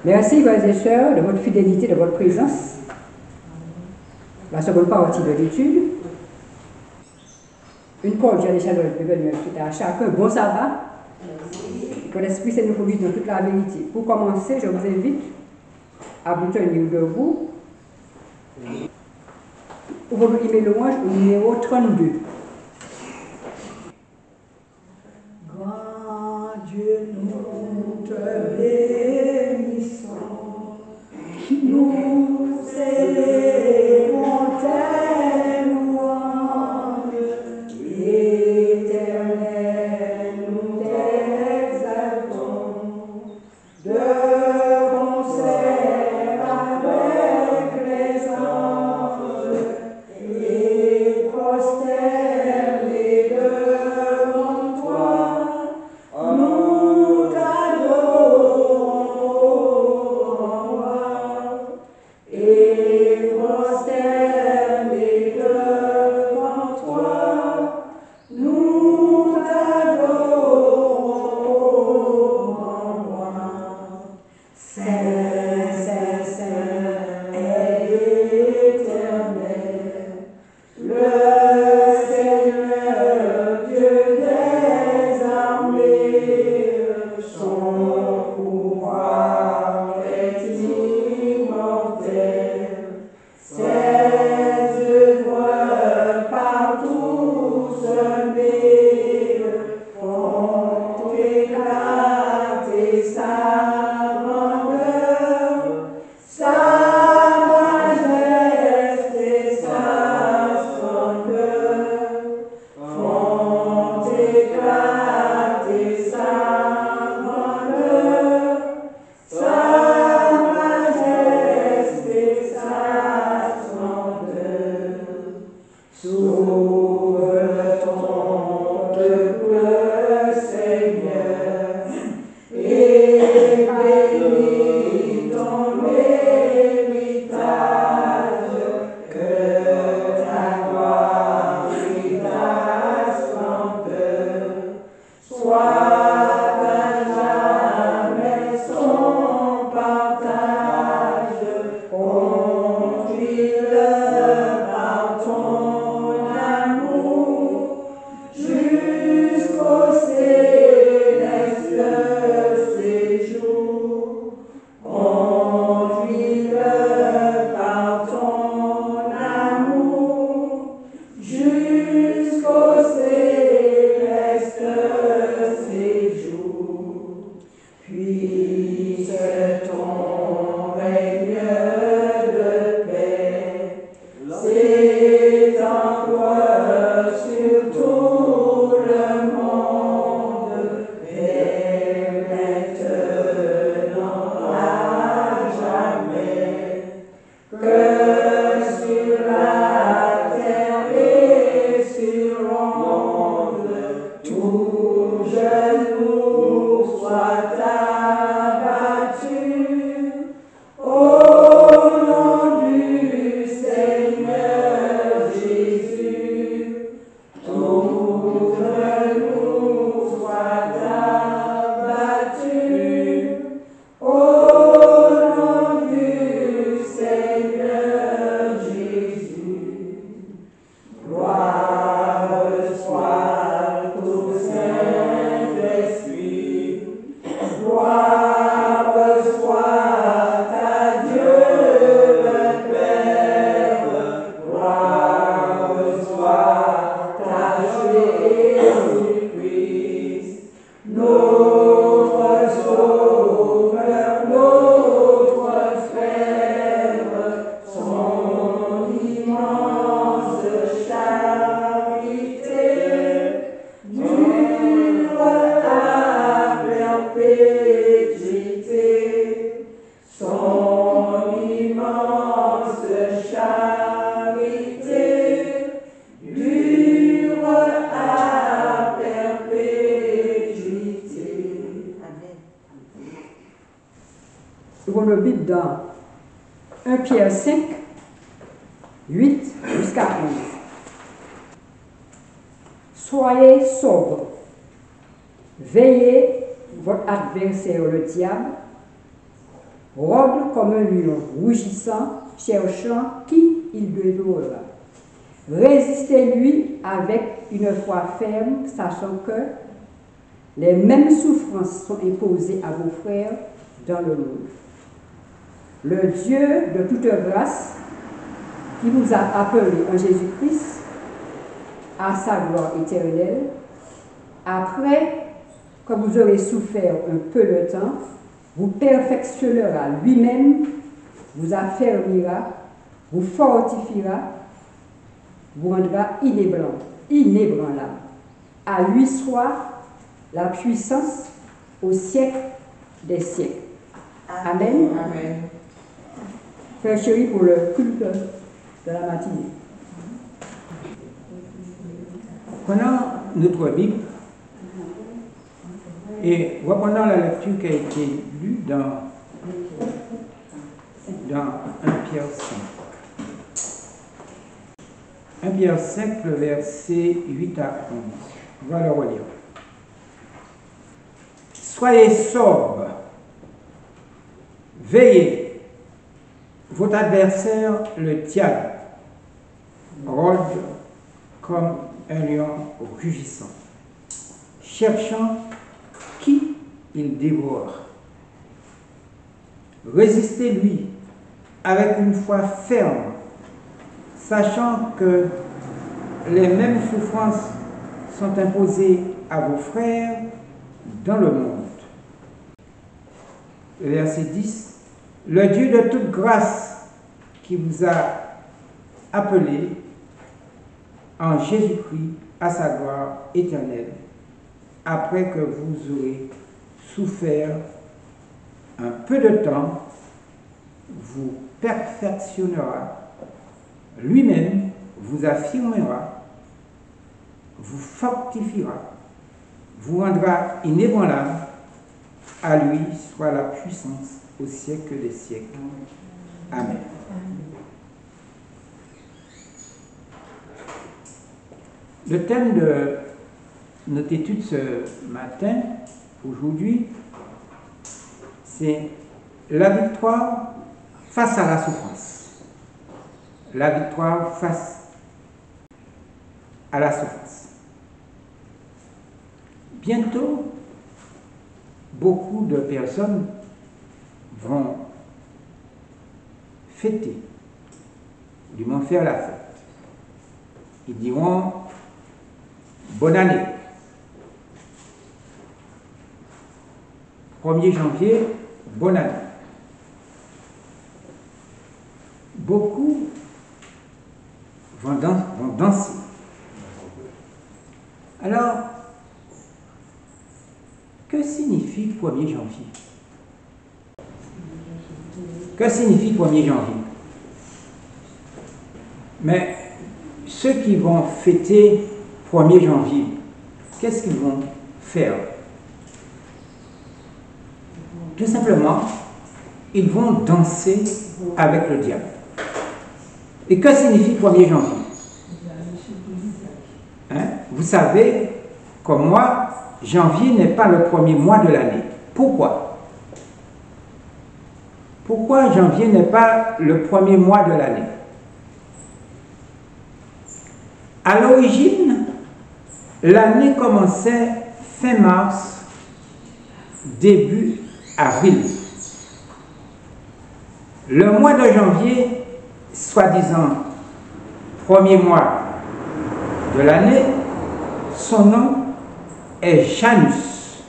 Merci, frères et sœurs, de votre fidélité, de votre présence. La seconde partie de l'étude. Une cordiale et chaleureuse bienvenue à chacun. Bon sabbat. Que l'Esprit Saint nous conduise dans toute la vérité. Pour commencer, je vous invite à vous tenir debout. Ouvrez votre email louange au numéro 32. Grand Dieu, nous te bénissons, nous célébrons tes louanges, Éternel, nous t'exaltons, de concert avec les anges, et prosternés devant toi, nous t'adorons, et prosternés devant toi, nous t'adorons. Saint, Saint, Saint est l'Éternel, le Seigneur Dieu des armées. Son pouvoir est immortel, ses œuvres partout semées font éclater sa grandeur, sa majesté, sa splendeur font éclater sa grandeur, sa majesté, sa splendeur. Sauve ton peuple, Seigneur, et bénis ton héritage, que ta gloire et ta splendeur soient à jamais son partage. Conduis-le par ton amour jusqu'au céleste séjour. Conduis-le par ton amour jusqu'au céleste séjour. Puisse ton règne de paix s'étendre sur tout le monde, et maintenant à jamais, que sur la terre et sur l'onde, tout genou soit abattu au nom du Seigneur Jésus. Tout genou soit abattu au nom du Seigneur Jésus. Gloire soit au Saint-Esprit, gloire soit à Dieu le Père, gloire soit à Jésus-Christ, notre Sauveur, notre Frère, son immense charité dure à perpétuité, son immense charité dure à perpétuité. Amen. Ouvrons nos Bibles dans 1 Pierre 5, 8 jusqu'à 11. Soyez sobres, veillez votre adversaire le diable rôde comme un lion, rougissant, cherchant qui il dévorera. Résistez-lui avec une foi ferme, sachant que les mêmes souffrances sont imposées à vos frères dans le monde. Le Dieu de toute grâce, qui vous a appelé en Jésus-Christ à sa gloire éternelle, après que vous aurez souffert un peu de temps, vous perfectionnera lui-même, vous affermira, vous fortifiera, vous rendra inébranlable. À lui soit la puissance au siècle des siècles. Amen. Amen. Frère chéri, pour le culte de la matinée. Prenons notre Bible et reprenons la lecture qui a été lue dans 1 Pierre 5. 1 Pierre 5, le verset 8 à 11. On va le relire. Soyez sobres, veillez. Votre adversaire, le diable, rôde comme un lion rugissant, cherchant qui il dévore. Résistez-lui avec une foi ferme, sachant que les mêmes souffrances sont imposées à vos frères dans le monde. Verset 10. Le Dieu de toute grâce qui vous a appelé en Jésus-Christ à sa gloire éternelle, après que vous aurez souffert un peu de temps, vous perfectionnera, lui-même vous affirmera, vous fortifiera, vous rendra inébranlable. À lui soit la puissance au siècle des siècles. Amen. Le thème de notre étude ce matin, aujourd'hui, c'est la victoire face à la souffrance. La victoire face à la souffrance. Bientôt, beaucoup de personnes vont fêter, du moins faire la fête. Ils diront bonne année. 1er janvier, bonne année. Beaucoup vont danser. Alors, que signifie 1er janvier? Que signifie 1er janvier? Mais ceux qui vont fêter 1er janvier, qu'est-ce qu'ils vont faire? Tout simplement, ils vont danser avec le diable. Et que signifie 1er janvier? Hein? Vous savez, comme moi, janvier n'est pas le premier mois de l'année. Pourquoi? Pourquoi janvier n'est pas le premier mois de l'année? À l'origine, l'année commençait fin mars, début avril. Le mois de janvier, soi-disant premier mois de l'année, son nom est Janus,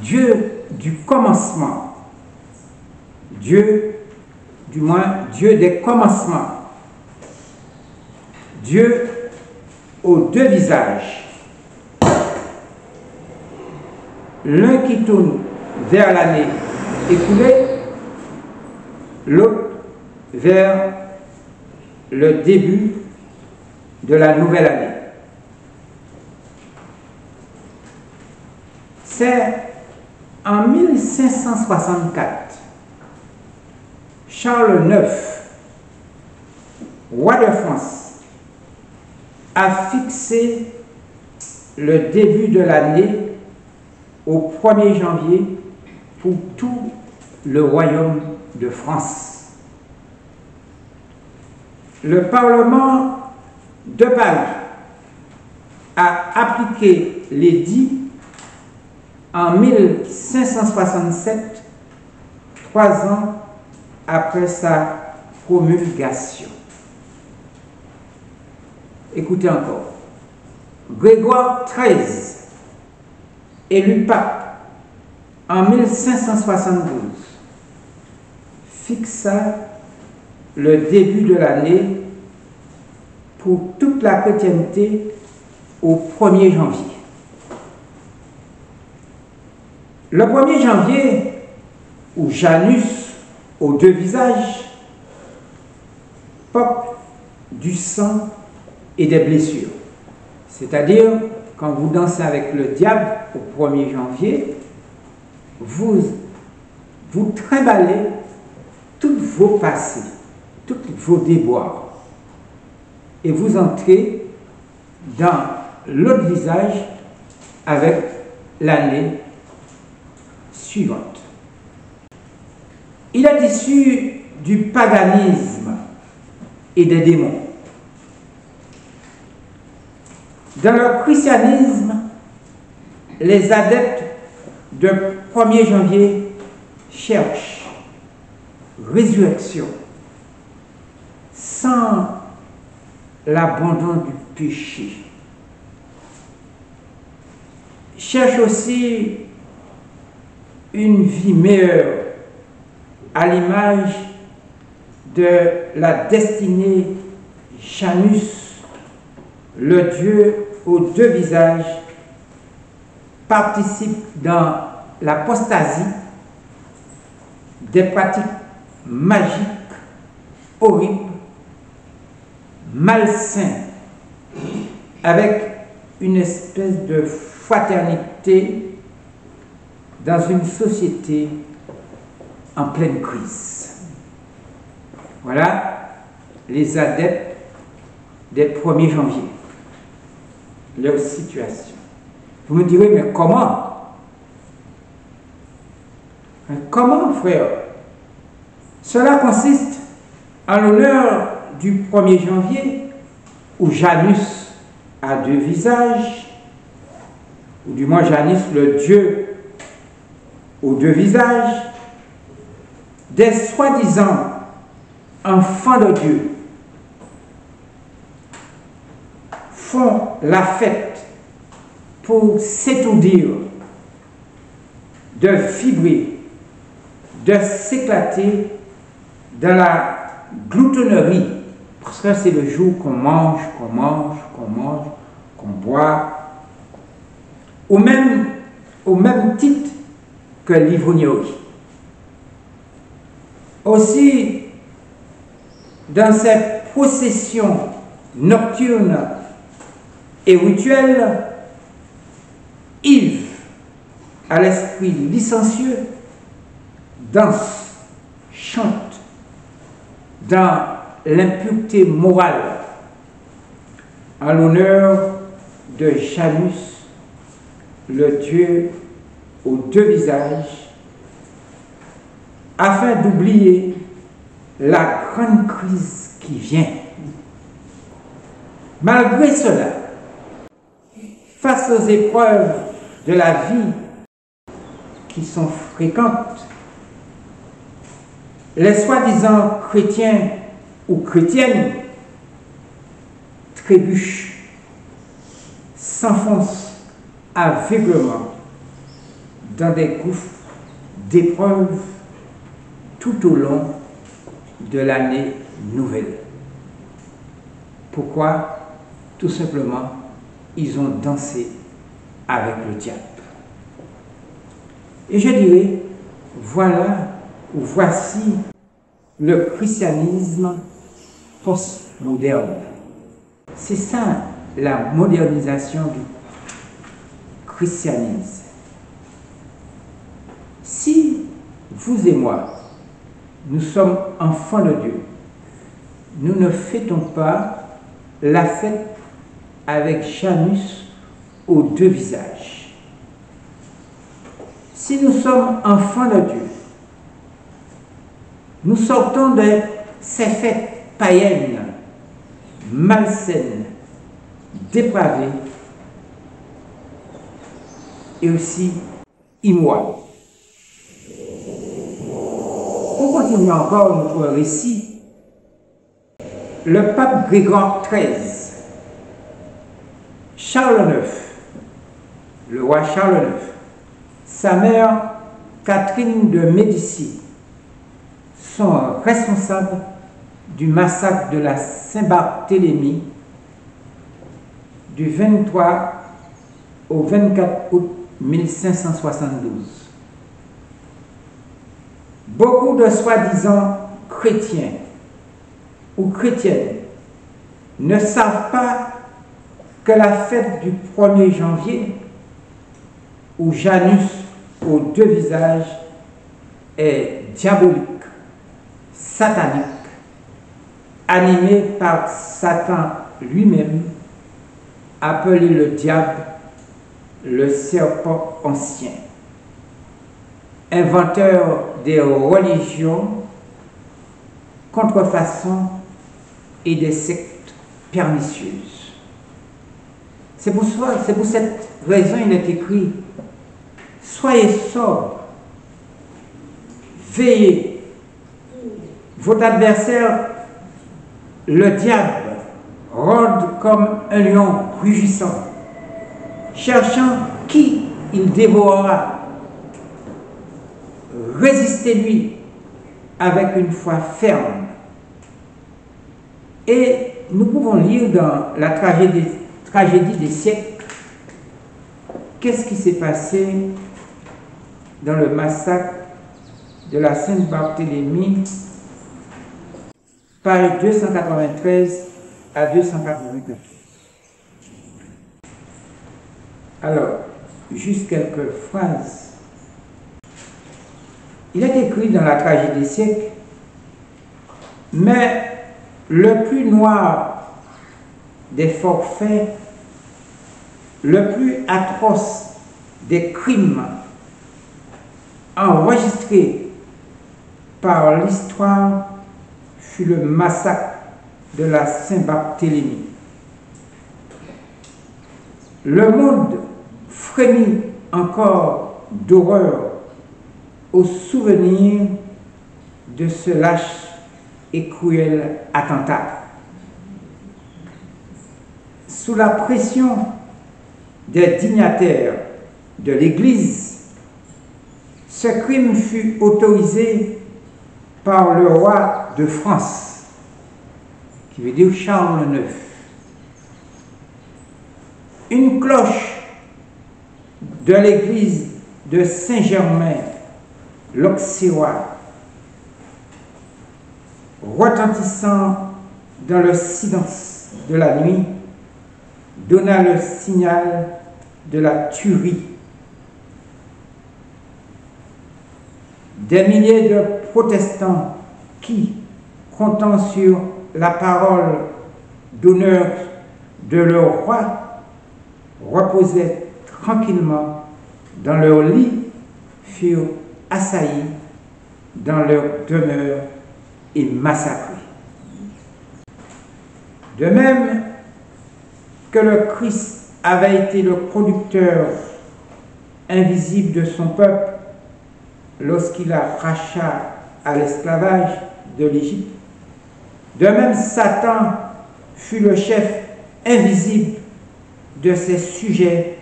Dieu du commencement, Dieu des commencements, Dieu aux deux visages, l'un qui tourne vers l'année écoulée, l'autre vers le début de la nouvelle année. C'est en 1564, Charles IX, roi de France, a fixé le début de l'année au 1er janvier pour tous le royaume de France. Le Parlement de Paris a appliqué l'édit en 1567, 3 ans après sa promulgation. Écoutez encore. Grégoire XIII, élu pape en 1572, fixa le début de l'année pour toute la chrétienté au 1er janvier. Le 1er janvier, où Janus aux 2 visages, porte du sang et des blessures. C'est-à-dire, quand vous dansez avec le diable au 1er janvier, vous trimballez toutes vos passés, tous vos déboires, et vous entrez dans l'autre visage avec l'année suivante. Il est issu du paganisme et des démons. Dans le christianisme, les adeptes de 1er janvier cherchent résurrection sans l'abandon du péché. Cherchent aussi une vie meilleure à l'image de la destinée Janus, le Dieu aux 2 visages, participe dans l'apostasie des pratiques magiques, horribles, malsaines, avec une espèce de fraternité dans une société en pleine crise. Voilà les adeptes des 1er janvier, leur situation. Vous me direz, mais comment? Comment, frère? Cela consiste en l'honneur du 1er janvier, où Janus a 2 visages, ou du moins Janus, le Dieu aux 2 visages, des soi-disant enfants de Dieu font la fête pour s'étourdir, de vibrer, de s'éclater dans la gloutonnerie, parce que c'est le jour qu'on mange, qu'on boit, au même titre que l'ivrognerie. Aussi, dans ces processions nocturnes et rituelles, Yves, à l'esprit licencieux, danse, chante dans l'impureté morale en l'honneur de Janus, le Dieu aux 2 visages, afin d'oublier la grande crise qui vient. Malgré cela, face aux épreuves de la vie qui sont fréquentes, les soi-disant chrétiens ou chrétiennes trébuchent, s'enfoncent aveuglément dans des gouffres d'épreuves tout au long de l'année nouvelle. Pourquoi? Tout simplement, ils ont dansé avec le diable. Et je dirais, voilà ou voici le christianisme postmoderne. C'est ça la modernisation du christianisme. Si vous et moi, nous sommes enfants de Dieu, nous ne fêtons pas la fête avec Janus aux 2 visages. Si nous sommes enfants de Dieu, Nous sortons de ces fêtes païennes, malsaines, dépravées et aussi immorales. Pour continuer encore notre récit, le pape Grégoire XIII, Charles IX, le roi Charles IX, sa mère Catherine de Médicis sont responsables du massacre de la Saint-Barthélemy du 23 au 24 août 1572. Beaucoup de soi-disant chrétiens ou chrétiennes ne savent pas que la fête du 1er janvier, où Janus aux deux visages est diabolique, satanique, animé par Satan lui-même, appelé le diable, le serpent ancien, inventeur des religions, contrefaçons et des sectes pernicieuses. C'est pour cette raison il est écrit: soyez sobres, veillez. Votre adversaire, le diable, rôde comme un lion rugissant, cherchant qui il dévorera. Résistez-lui avec une foi ferme. Et nous pouvons lire dans la tragédie des siècles qu'est-ce qui s'est passé dans le massacre de la Saint-Barthélemy, page 293 à 284. Alors, juste quelques phrases. Il est écrit dans la tragédie des siècles: mais le plus noir des forfaits, le plus atroce des crimes enregistrés par l'histoire fut le massacre de la Saint-Barthélemy. Le monde frémit encore d'horreur au souvenir de ce lâche et cruel attentat. Sous la pression des dignitaires de l'Église, ce crime fut autorisé par le roi de France, qui veut dire Charles IX. Une cloche de l'église de Saint-Germain, l'Auxerrois, retentissant dans le silence de la nuit, donna le signal de la tuerie. Des milliers de protestants qui, comptant sur la parole d'honneur de leur roi, reposaient tranquillement dans leur lit, furent assaillis dans leur demeure et massacrés. De même que le Christ avait été le producteur invisible de son peuple lorsqu'il arracha à l'esclavage de l'Égypte, de même Satan fut le chef invisible de ses sujets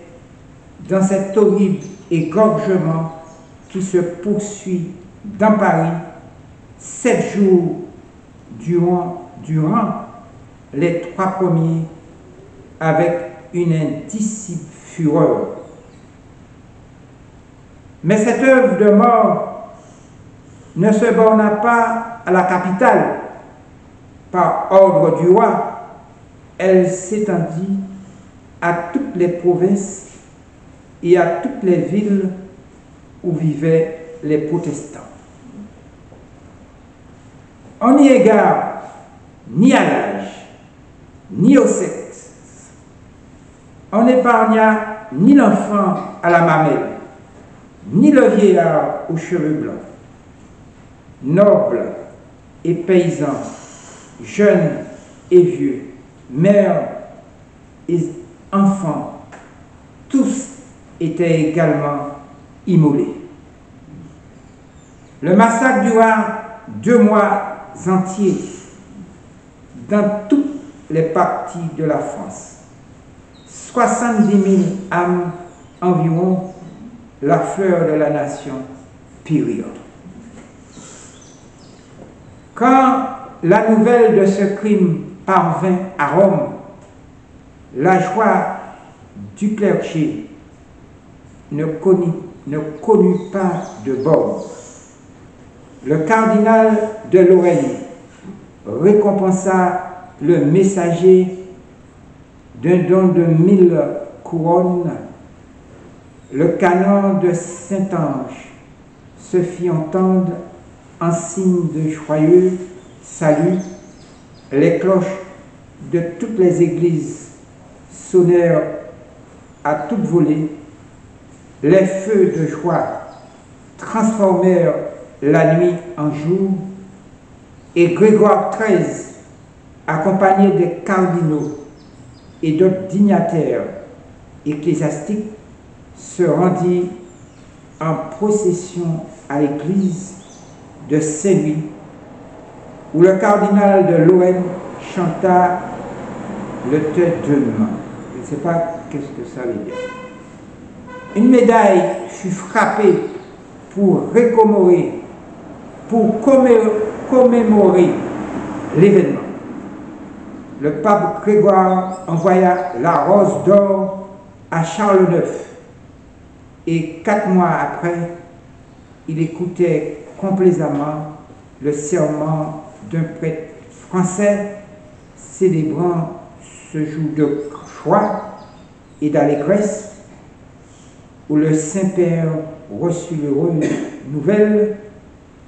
dans cet horrible égorgement qui se poursuit dans Paris 7 jours durant les 3 premiers avec une indicible fureur. Mais cette œuvre de mort ne se borna pas à la capitale par ordre du roi, elle s'étendit à toutes les provinces et à toutes les villes où vivaient les protestants. On n'y égare ni à l'âge, ni au sexe. On n'épargna ni l'enfant à la mamelle, ni le vieillard aux cheveux blancs. Nobles, et paysans, jeunes et vieux, mères et enfants, tous étaient également immolés. Le massacre dura 2 mois entiers dans toutes les parties de la France. 70 000 âmes environ, la fleur de la nation, périrent. Quand la nouvelle de ce crime parvint à Rome, la joie du clergé ne connut pas de bornes. Le cardinal de Lorraine récompensa le messager d'un don de 1000 couronnes. Le canon de Saint-Ange se fit entendre en signe de joyeux salut. Les cloches de toutes les églises sonnèrent à toute volée. Les feux de joie transformèrent la nuit en jour, et Grégoire XIII, accompagné des cardinaux et d'autres dignitaires ecclésiastiques, se rendit en procession à l'église de Saint-Louis, où le cardinal de Lorraine chanta le Te Deum. Je ne sais pas qu'est-ce que ça veut dire. Une médaille fut frappée pour commémorer l'événement. Le pape Grégoire envoya la rose d'or à Charles IX, et 4 mois après, il écoutait complaisamment le serment d'un prêtre français célébrant ce jour de joie et d'allégresse, où le Saint-Père reçut l'heureuse nouvelle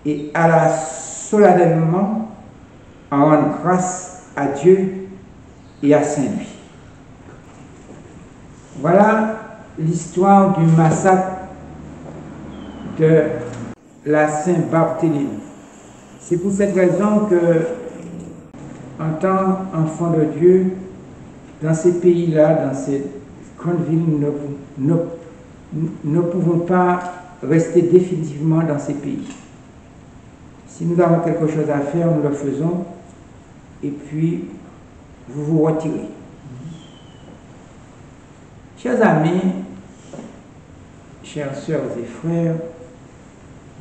et alla solennellement en rendre grâce à Dieu et à Saint-Louis. Voilà l'histoire du massacre de la Saint-Barthélemy. C'est pour cette raison que, en tant qu'enfants de Dieu, dans ces pays-là, dans ces grandes villes, nous ne pouvons pas rester définitivement dans ces pays. Si nous avons quelque chose à faire, nous le faisons, et puis vous vous retirez. Chers amis, chères sœurs et frères,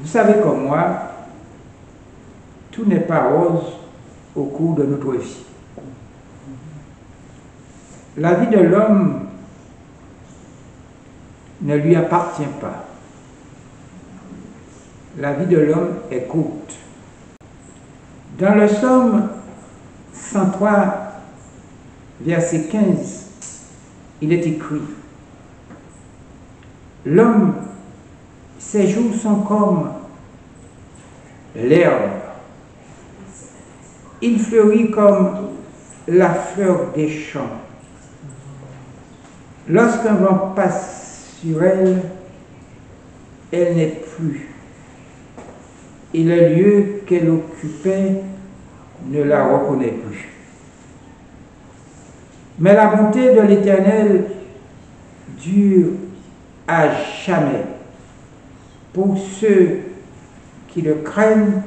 vous savez comme moi, tout n'est pas rose au cours de notre vie. La vie de l'homme ne lui appartient pas. La vie de l'homme est courte. Dans le psaume 103, verset 15, il est écrit: l'homme, ses jours sont comme l'herbe. Il fleurit comme la fleur des champs. Lorsqu'un vent passe sur elle, elle n'est plus, et le lieu qu'elle occupait ne la reconnaît plus. Mais la bonté de l'Éternel dure à jamais pour ceux qui le craignent,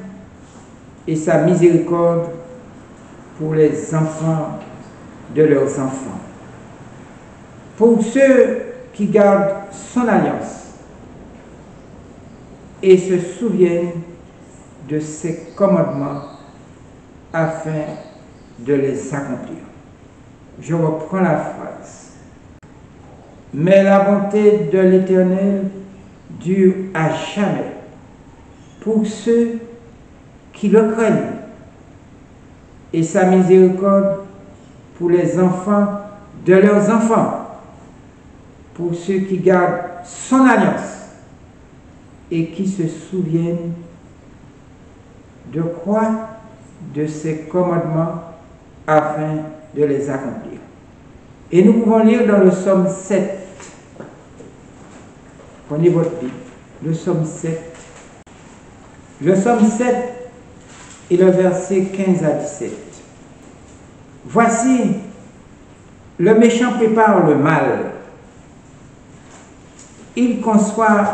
et sa miséricorde pour les enfants de leurs enfants. Pour ceux qui gardent son alliance et se souviennent de ses commandements afin de les accomplir. Je reprends la phrase. Mais la bonté de l'Éternel dure à jamais pour ceux qui le craignent, et sa miséricorde pour les enfants de leurs enfants, pour ceux qui gardent son alliance et qui se souviennent de quoi? De ses commandements afin de les accomplir. Et nous pouvons lire dans le psaume 7. Prenez votre Bible. Le psaume 7. Le psaume 7 et le verset 15 à 17. Voici, le méchant prépare le mal. Il conçoit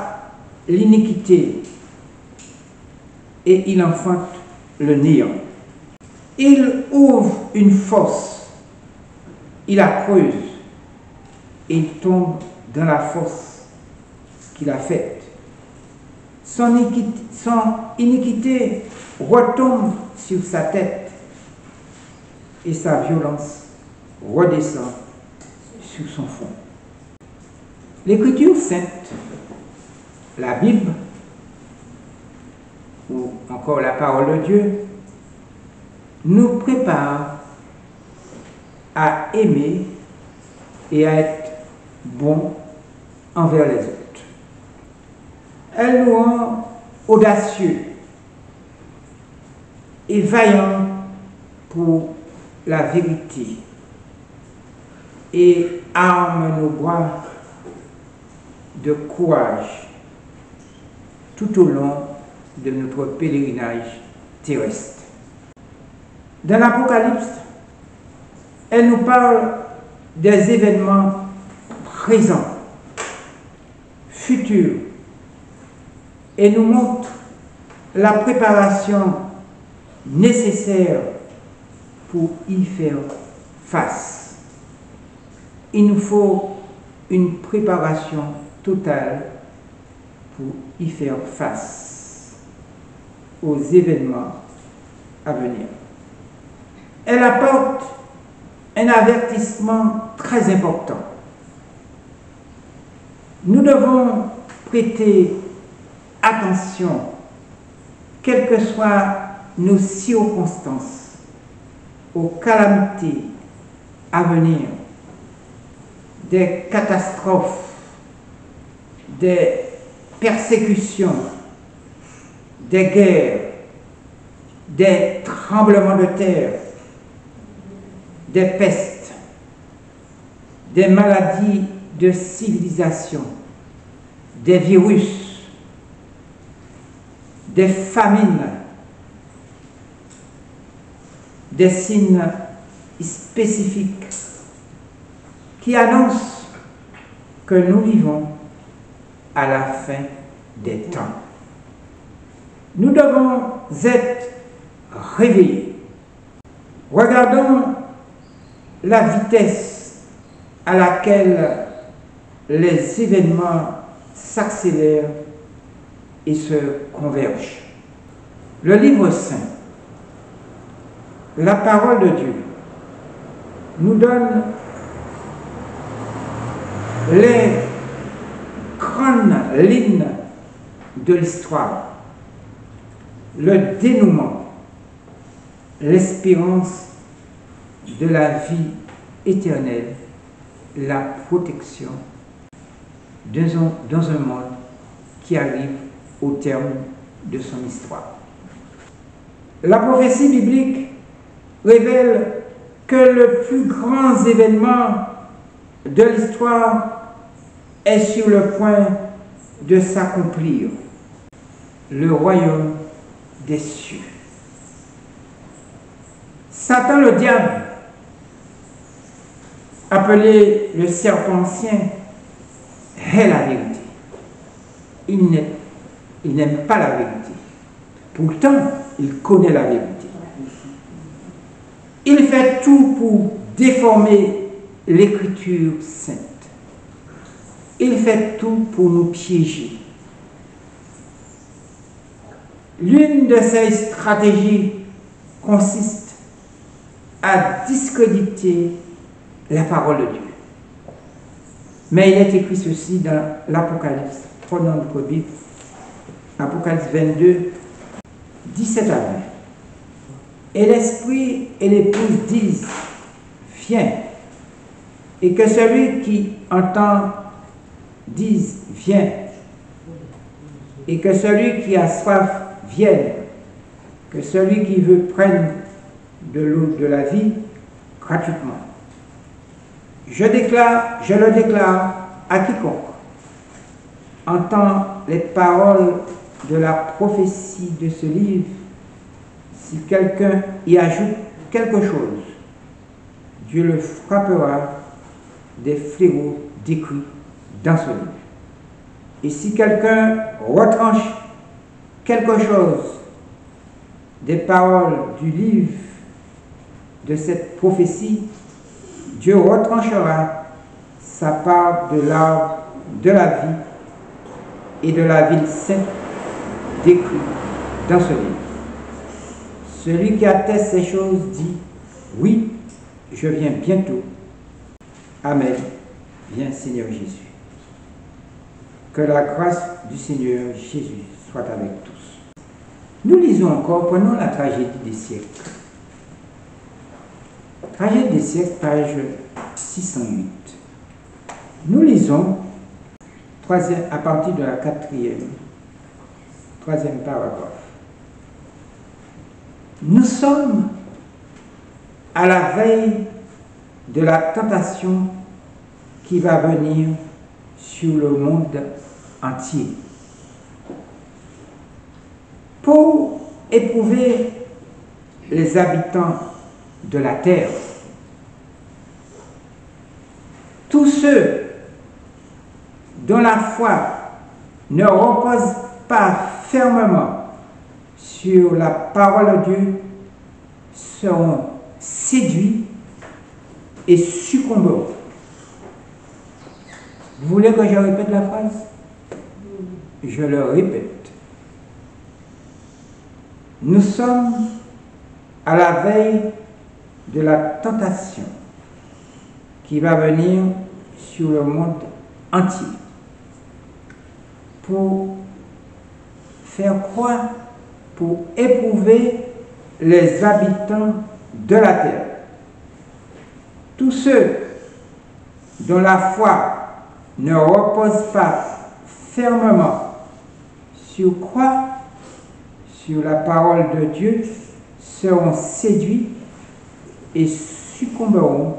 l'iniquité et il enfante le néant. Il ouvre une fosse, il la creuse et il tombe dans la fosse qu'il a faite. Son iniquité retombe sur sa tête et sa violence redescend sur son front. L'Écriture sainte, la Bible, ou encore la parole de Dieu, nous prépare à aimer et à être bon envers les autres. Elle nous rend audacieux et vaillants pour la vérité et arme nos bras de courage tout au long de notre pèlerinage terrestre. Dans l'Apocalypse, elle nous parle des événements présents, futurs, et nous montre la préparation nécessaire pour y faire face. Il nous faut une préparation totale pour y faire face aux événements à venir. Elle apporte un avertissement très important. Nous devons prêter attention, quelles que soient nos circonstances, aux calamités à venir, des catastrophes, des persécutions, des guerres, des tremblements de terre, des pestes, des maladies de civilisation, des virus, des famines, des signes spécifiques qui annoncent que nous vivons à la fin des temps. Nous devons être réveillés. Regardons la vitesse à laquelle les événements s'accélèrent et se convergent. Le livre saint, la parole de Dieu, nous donne les grandes lignes de l'histoire, le dénouement, l'espérance de la vie éternelle, la protection dans un monde qui arrive au terme de son histoire. La prophétie biblique révèle que le plus grand événement de l'histoire est sur le point de s'accomplir, le royaume des cieux. Satan le diable, appelé le serpent ancien, est la vérité. Il n'aime pas la vérité. Pourtant, il connaît la vérité. Il fait tout pour déformer l'écriture sainte. Il fait tout pour nous piéger. L'une de ses stratégies consiste à discréditer la parole de Dieu. Mais il est écrit ceci dans l'Apocalypse, prenons notre Bible, Apocalypse 22, 17 à 20. Et l'esprit et l'épouse disent, viens. Et que celui qui entend dise, viens. Et que celui qui a soif vienne. Que celui qui veut prenne de l'eau de la vie gratuitement. Je le déclare à quiconque entend les paroles de la prophétie de ce livre. Si quelqu'un y ajoute quelque chose, Dieu le frappera des fléaux décrits dans ce livre. Et si quelqu'un retranche quelque chose des paroles du livre de cette prophétie, Dieu retranchera sa part de l'arbre de la vie et de la ville sainte décrite dans ce livre. Celui qui atteste ces choses dit, oui, je viens bientôt. Amen. Viens Seigneur Jésus. Que la grâce du Seigneur Jésus soit avec tous. Nous lisons encore, prenons la tragédie des siècles. Tragédie des siècles, page 608. Nous lisons à partir de la troisième paragraphe. Nous sommes à la veille de la tentation qui va venir sur le monde entier. Pour éprouver les habitants de la terre, tous ceux dont la foi ne repose pas fermement sur la parole de Dieu seront séduits et succomberont. Vous voulez que je répète la phrase? Je le répète. Nous sommes à la veille de la tentation qui va venir sur le monde entier. Pour faire quoi? Pour éprouver les habitants de la terre. Tous ceux dont la foi ne repose pas fermement sur quoi? Sur la parole de Dieu seront séduits et succomberont.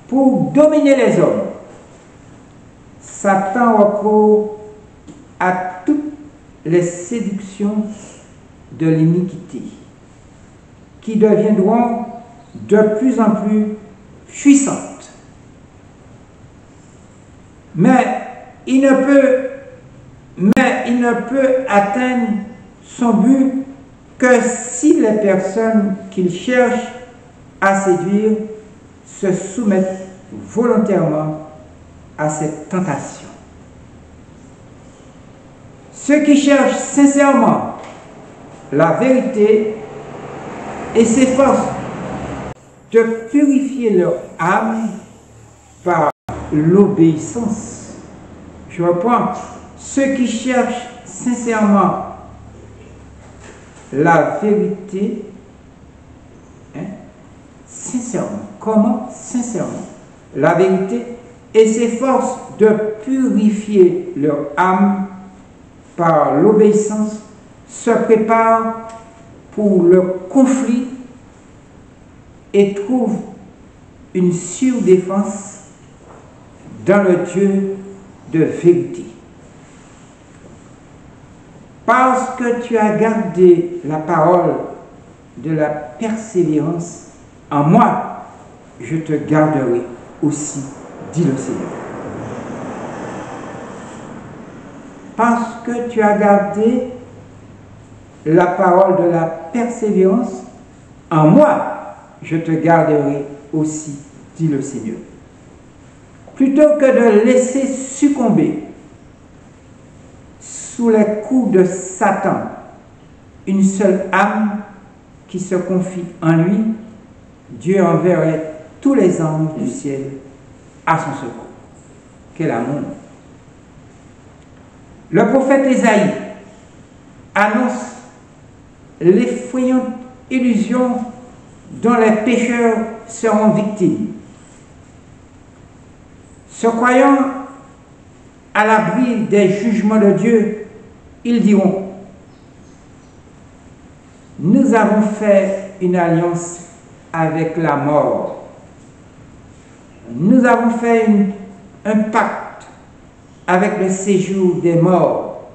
Pour dominer les hommes, Satan recourt à toutes les séductions de l'iniquité qui deviendront de plus en plus puissantes. Mais il ne peut atteindre son but que si les personnes qu'il cherche à séduire se soumettent volontairement à cette tentation. Ceux qui cherchent sincèrement la vérité et s'efforcent de purifier leur âme par l'obéissance. Je reprends. Ceux qui cherchent sincèrement la vérité, sincèrement. Comment? Sincèrement. La vérité et s'efforcent de purifier leur âme par l'obéissance, se préparent pour le conflit et trouvent une surdéfense dans le Dieu de vérité. Parce que tu as gardé la parole de la persévérance en moi, je te garderai aussi, dit le Seigneur. Parce que tu as gardé la parole de la persévérance en moi, je te garderai aussi, dit le Seigneur. Plutôt que de laisser succomber sous les coups de Satan une seule âme qui se confie en lui, Dieu enverrait tous les anges du ciel à son secours. Quel amour! Le prophète Ésaïe annonce l'effrayante illusion dont les pécheurs seront victimes. Se croyant à l'abri des jugements de Dieu, ils diront: nous avons fait une alliance avec la mort. Nous avons fait un pacte avec le séjour des morts.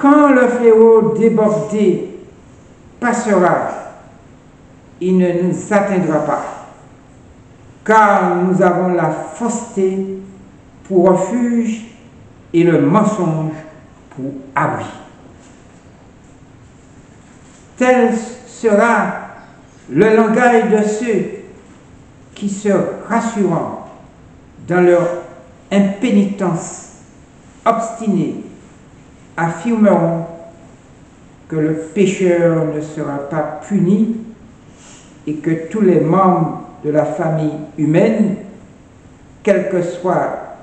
Quand le fléau débordé passera, il ne nous atteindra pas, car nous avons la fausseté pour refuge et le mensonge pour abri. Tel sera le langage de ceux qui, se rassurant dans leur impénitence obstinée, affirmeront que le pécheur ne sera pas puni et que tous les membres de la famille humaine, quel que soit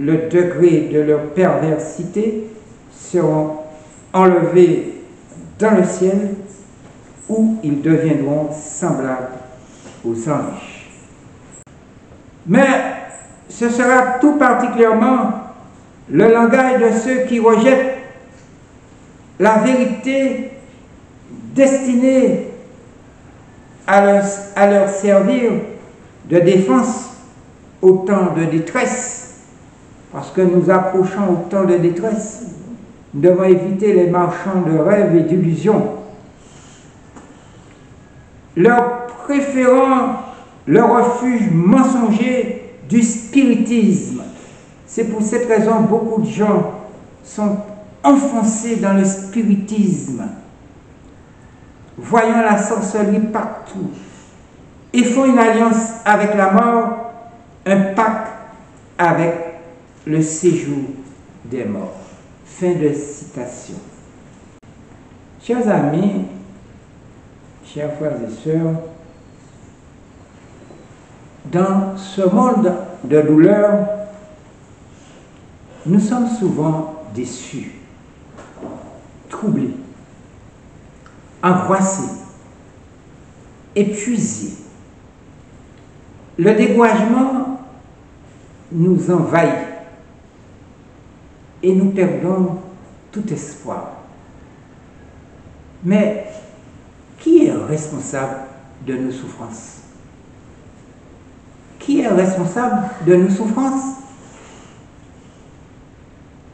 le degré de leur perversité, seront enlevés dans le ciel où ils deviendront semblables aux anges. Mais ce sera tout particulièrement le langage de ceux qui rejettent la vérité destinée à leur servir de défense au temps de détresse, parce que nous approchons au temps de détresse. Nous devons éviter les marchands de rêves et d'illusions, leur préférant le refuge mensonger du spiritisme. C'est pour cette raison que beaucoup de gens sont enfoncés dans le spiritisme, voyant la sorcellerie partout, et font une alliance avec la mort, un pacte avec le séjour des morts. Fin de citation. Chers amis, chers frères et sœurs, dans ce monde de douleur, nous sommes souvent déçus, troublés, angoissés, épuisés. Le découragement nous envahit et nous perdons tout espoir. Mais qui est responsable de nos souffrances? Qui est responsable de nos souffrances?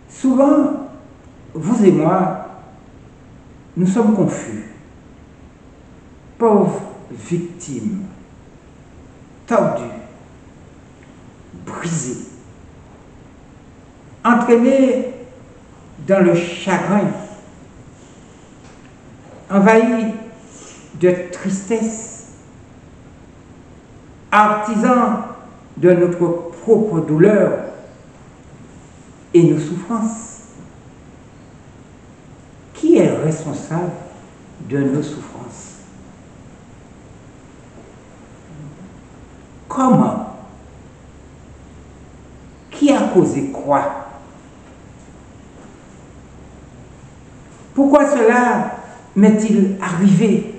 Souvent, vous et moi, nous sommes confus, pauvres victimes, tordus, brisés, entraînés dans le chagrin, envahis de tristesse, artisans de notre propre douleur et nos souffrances. Qui est responsable de nos souffrances? Comment? Qui a causé quoi? Pourquoi cela m'est-il arrivé?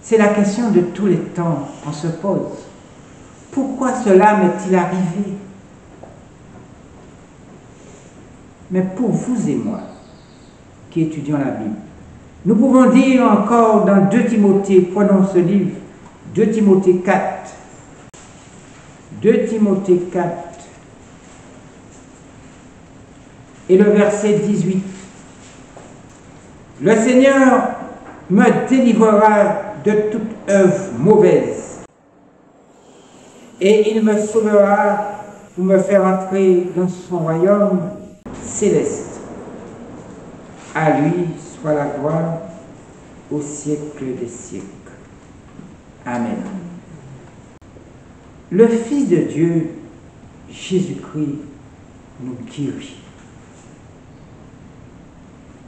C'est la question de tous les temps qu'on se pose. Pourquoi cela m'est-il arrivé? Mais pour vous et moi, qui étudions la Bible, nous pouvons dire encore dans 2 Timothée, prenons ce livre, 2 Timothée 4, 2 Timothée 4, et le verset 18. Le Seigneur me délivrera de toute œuvre mauvaise, et il me sauvera pour me faire entrer dans son royaume céleste. À lui soit la gloire au siècle des siècles. Amen. Le Fils de Dieu, Jésus-Christ, nous guérit.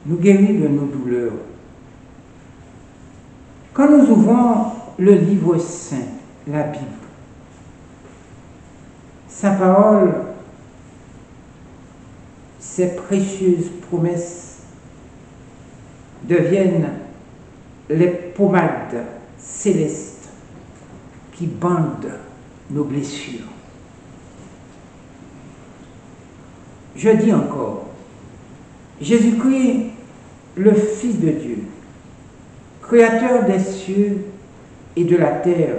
Nous guérit de nos douleurs. Quand nous ouvrons le livre saint, la Bible, sa parole, ses précieuses promesses deviennent les pommades célestes qui bandent nos blessures. Je dis encore, Jésus-Christ, le Fils de Dieu, Créateur des cieux et de la terre,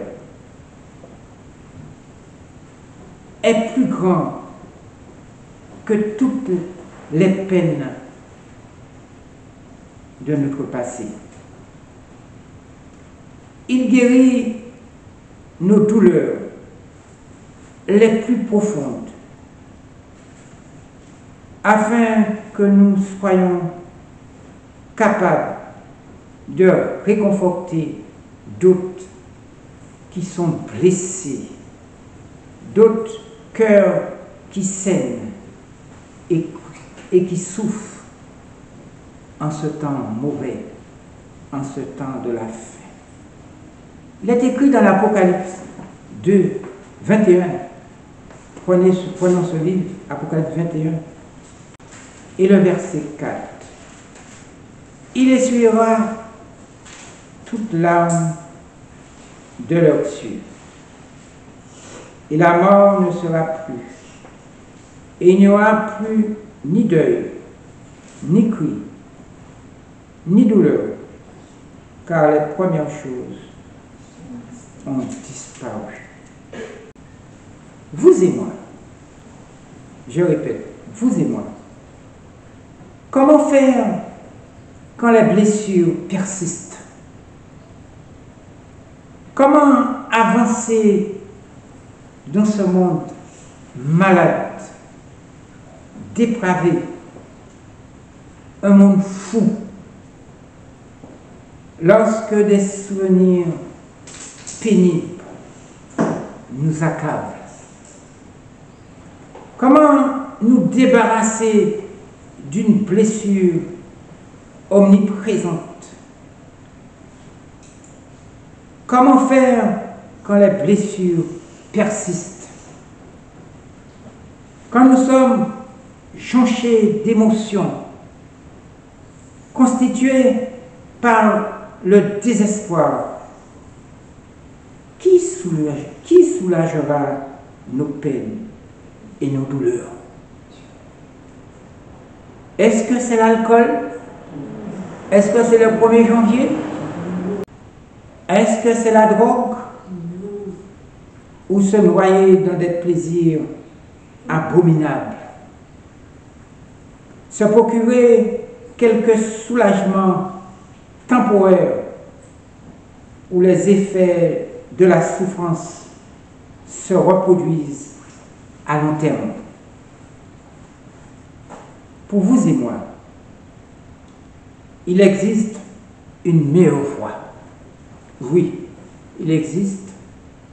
est plus grand que toutes les peines de notre passé. Il guérit nos douleurs les plus profondes, afin que nous soyons capables de réconforter d'autres qui sont blessés, d'autres cœurs qui saignent et qui souffrent en ce temps mauvais, en ce temps de la fin. Il est écrit dans l'Apocalypse 2, 21. Prenons ce livre, Apocalypse 21, et le verset 4. Il essuiera toute larme de leurs yeux, et la mort ne sera plus, et il n'y aura plus ni deuil, ni cri, ni douleur, car les premières choses ont disparu. Vous et moi, je répète, vous et moi, comment faire quand les blessures persistent? Comment avancer dans ce monde malade, dépravé, un monde fou, lorsque des souvenirs pénibles nous accablent? Comment nous débarrasser d'une blessure omniprésente? Comment faire quand les blessures persistent? Quand nous sommes jonchés d'émotions, constitués par le désespoir, qui soulagera nos peines et nos douleurs? Est-ce que c'est l'alcool? Est-ce que c'est le 1er janvier? Est-ce que c'est la drogue? Ou se noyer dans des plaisirs abominables? Se procurer quelques soulagements temporaires où les effets de la souffrance se reproduisent à long terme? Pour vous et moi, il existe une meilleure voie. Oui, il existe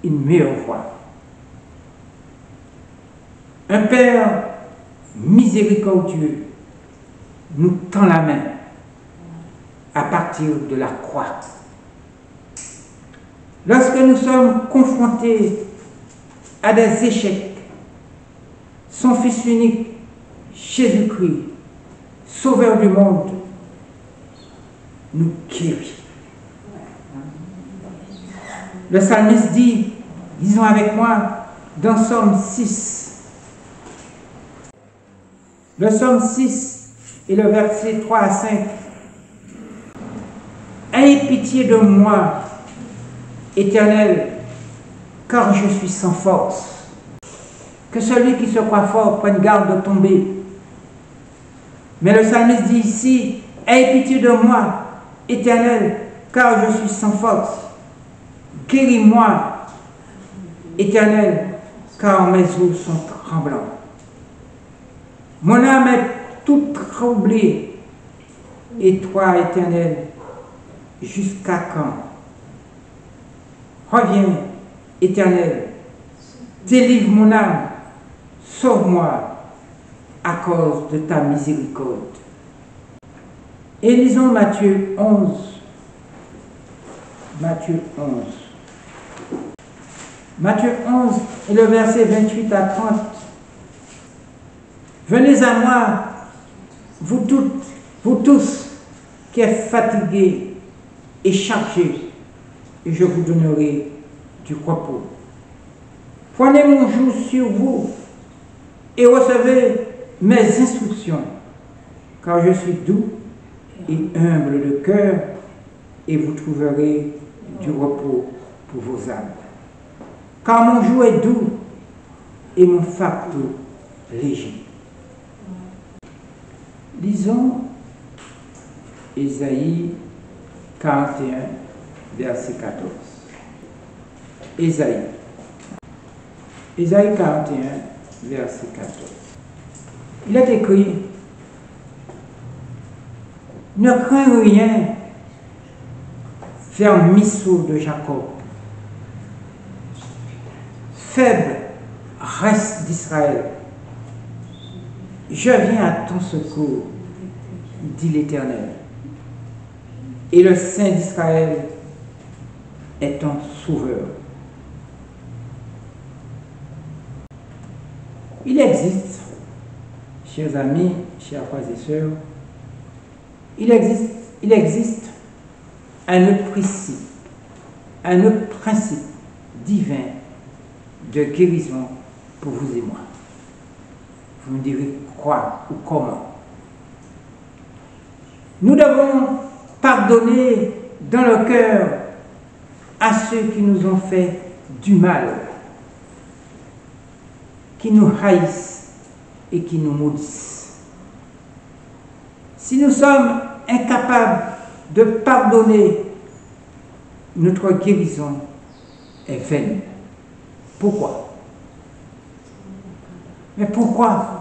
une meilleure voie. Un Père miséricordieux nous tend la main à partir de la croix. Lorsque nous sommes confrontés à des échecs, son Fils unique, Jésus-Christ, Sauveur du monde, nous guérit. Le psalmiste dit, disons avec moi, dans Psaume 6. Le Psaume 6 et le verset 3 à 5. Ayez pitié de moi, Éternel, car je suis sans force. Que celui qui se croit fort prenne garde de tomber. Mais le psalmiste dit ici, ayez pitié de moi, Éternel, car je suis sans force. Guéris-moi, Éternel, car mes os sont tremblants. Mon âme est toute troublée. Et toi, Éternel, jusqu'à quand? Reviens, Éternel, délivre mon âme, sauve-moi à cause de ta miséricorde. Et lisons Matthieu 11. Matthieu 11. Matthieu 11 et le verset 28 à 30. Venez à moi, vous toutes, vous tous, qui êtes fatigués et chargés, et je vous donnerai du repos. Prenez mon joug sur vous et recevez mes instructions, car je suis doux et humble de cœur, et vous trouverez du repos pour vos âmes. Car mon joug est doux et mon fardeau léger. Lisons Ésaïe 41, verset 14. Ésaïe 41, verset 14. Il est écrit: ne crains rien, fermisseau de Jacob, faible reste d'Israël. Je viens à ton secours, dit l'Éternel, et le Saint d'Israël est ton sauveur. Il existe, chers amis, chers frères et sœurs, il existe un autre principe divin de guérison pour vous et moi. Vous me direz quoi ou comment? Nous devons pardonner dans le cœur à ceux qui nous ont fait du mal, qui nous haïssent et qui nous maudissent. Si nous sommes incapables de pardonner, notre guérison est vaine. Pourquoi? Mais pourquoi?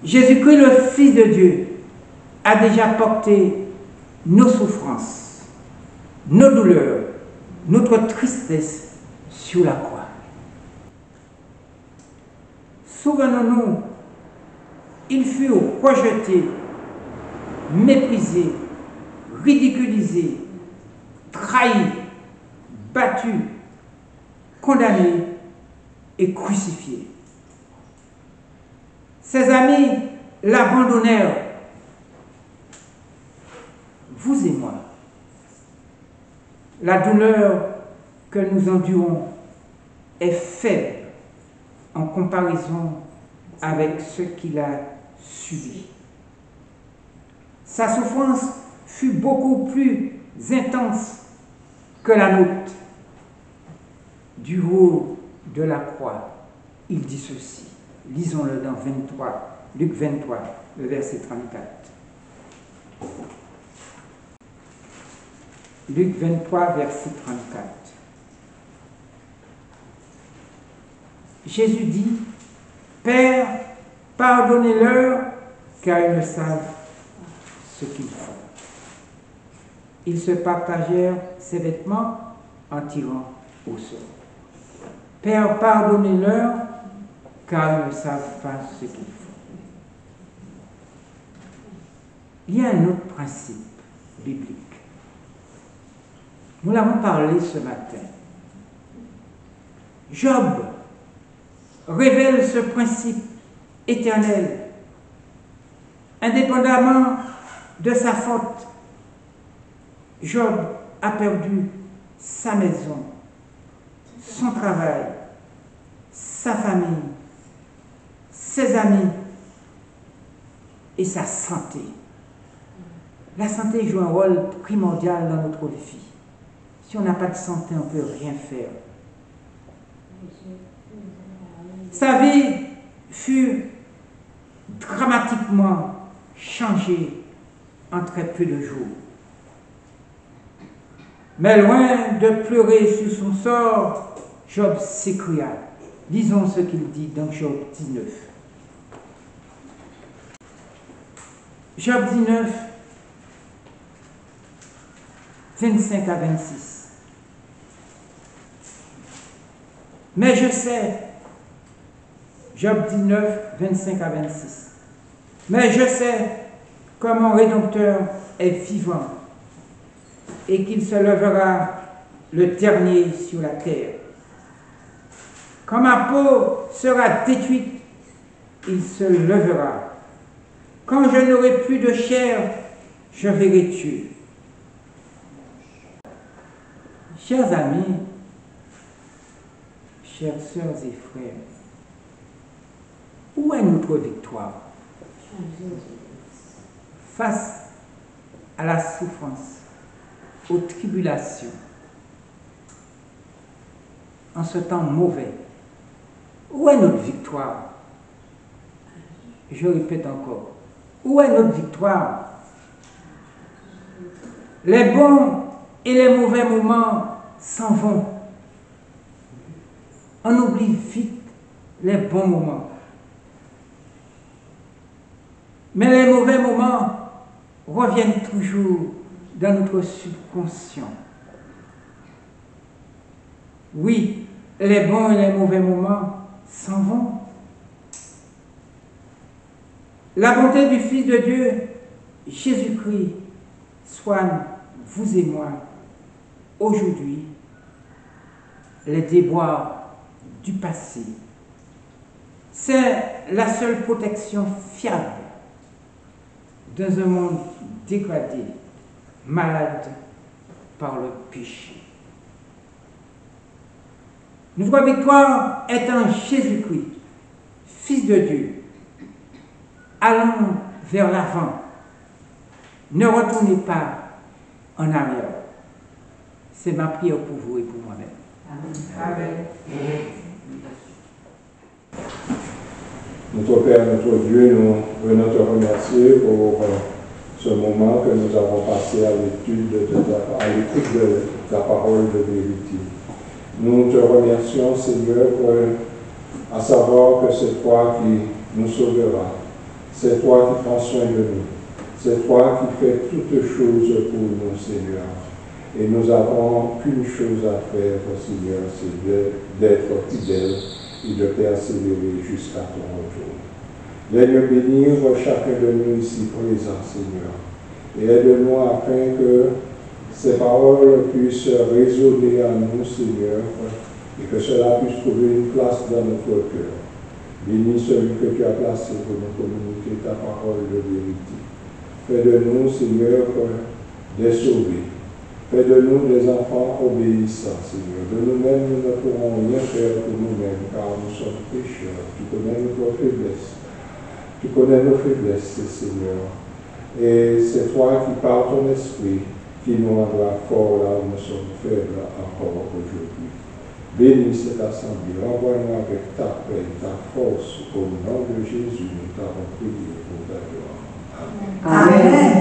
Jésus-Christ, le Fils de Dieu, a déjà porté nos souffrances, nos douleurs, notre tristesse sur la croix. Souvenons-nous, il fut rejeté, méprisé, ridiculisé, trahi, battu, condamné et crucifié. Ses amis l'abandonnèrent. Vous et moi, la douleur que nous endurons est faible en comparaison avec ce qu'il a subi. Sa souffrance fut beaucoup plus intense que la nôtre. Du haut de la croix, il dit ceci. Lisons-le dans Luc 23, le verset 34. Luc 23, verset 34. Jésus dit: Père, pardonnez-leur, car ils ne savent ce qu'ils font. Ils se partagèrent ses vêtements en tirant au sort. Père, pardonnez-leur, car ils ne savent pas ce qu'ils font. Il y a un autre principe biblique. Nous l'avons parlé ce matin. Job révèle ce principe éternel, indépendamment de sa faute. Job a perdu sa maison, son travail, sa famille, ses amis et sa santé. La santé joue un rôle primordial dans notre vie. Si on n'a pas de santé, on ne peut rien faire. Sa vie fut dramatiquement changée en très peu de jours. Mais loin de pleurer sur son sort, Job s'écria. Lisons ce qu'il dit dans Job 19. Job 19, 25 à 26. Mais je sais, Job 19, 25 à 26. Mais je sais que mon Rédempteur est vivant et qu'il se lèvera le dernier sur la terre. Quand ma peau sera détruite, il se lèvera. Quand je n'aurai plus de chair, je verrai Dieu. Chers amis, chères sœurs et frères, où est notre victoire face à la souffrance, aux tribulations, en ce temps mauvais? Où est notre victoire? Je répète encore, où est notre victoire? Les bons et les mauvais moments s'en vont. On oublie vite les bons moments. Mais les mauvais moments reviennent toujours dans notre subconscient. Oui, les bons et les mauvais moments s'en vont. La bonté du Fils de Dieu, Jésus-Christ, soigne vous et moi aujourd'hui les déboires du passé. C'est la seule protection fiable dans un monde dégradé, malade par le péché. Notre victoire est en Jésus-Christ, Fils de Dieu. Allons vers l'avant. Ne retournez pas en arrière. C'est ma prière pour vous et pour moi-même. Amen. Notre Père, notre Dieu, nous venons te remercier pour ce moment que nous avons passé à l'écoute de ta parole de vérité. Nous te remercions, Seigneur, à savoir que c'est toi qui nous sauveras. C'est toi qui prends soin de nous. C'est toi qui fais toutes choses pour nous, Seigneur. Et nous n'avons qu'une chose à faire, Seigneur, c'est d'être fidèles et de persévérer jusqu'à ton retour. Viens bénir chacun de nous ici présents, Seigneur. Et aide-nous afin que ces paroles puissent résonner en nous, Seigneur, et que cela puisse trouver une place dans notre cœur. Bénis celui que tu as placé pour nous communiquer ta parole de vérité. Fais de nous, Seigneur, des sauvés. Fais de nous des enfants obéissants, Seigneur. De nous-mêmes, nous ne pourrons rien faire pour nous-mêmes, car nous sommes pécheurs. Tu connais notre faiblesse. Tu connais nos faiblesses, Seigneur. Et c'est toi qui, par ton esprit, qui nous rendra forts là où nous sommes faibles encore aujourd'hui. Bénis cette assemblée. Renvoie-nous avec ta paix, ta force. Au nom de Jésus, nous t'avons prié pour ta gloire. Amen. Amen.